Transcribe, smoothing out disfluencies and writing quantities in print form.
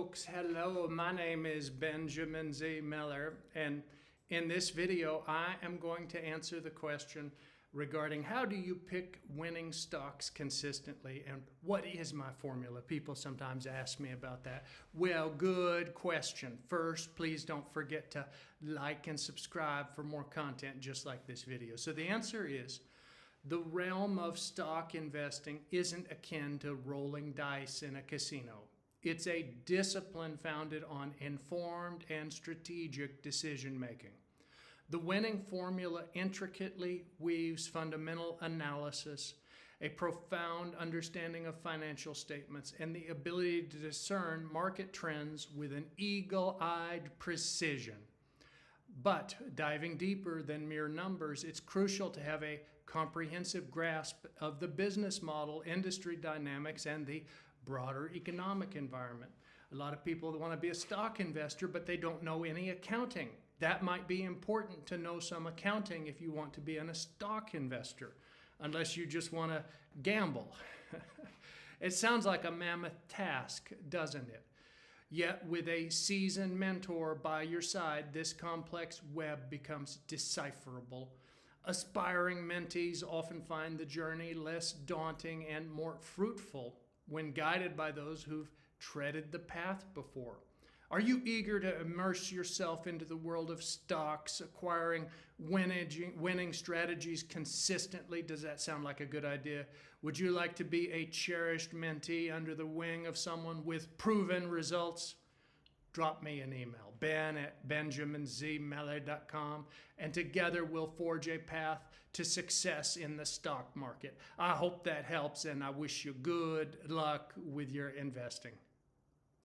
folks. Hello, my name is Benjamin Z. Miller, and in this video, I am going to answer the question regarding how do you pick winning stocks consistently and what is my formula? People sometimes ask me about that. Well, good question. First, please don't forget to like and subscribe for more content just like this video. So the answer is, the realm of stock investing isn't akin to rolling dice in a casino. It's a discipline founded on informed and strategic decision making. The winning formula intricately weaves fundamental analysis, a profound understanding of financial statements, and the ability to discern market trends with an eagle-eyed precision. But diving deeper than mere numbers, it's crucial to have a comprehensive grasp of the business model, industry dynamics, and the broader economic environment. A lot of people want to be a stock investor, but they don't know any accounting. That might be important to know some accounting if you want to be a stock investor, unless you just want to gamble. It sounds like a mammoth task, doesn't it? Yet with a seasoned mentor by your side, this complex web becomes decipherable. Aspiring mentees often find the journey less daunting and more fruitful when guided by those who've treaded the path before. Are you eager to immerse yourself into the world of stocks, acquiring winning strategies consistently? Does that sound like a good idea? Would you like to be a cherished mentee under the wing of someone with proven results? Drop me an email, ben@benjaminzmiller.com, and together we'll forge a path to success in the stock market. I hope that helps, and I wish you good luck with your investing.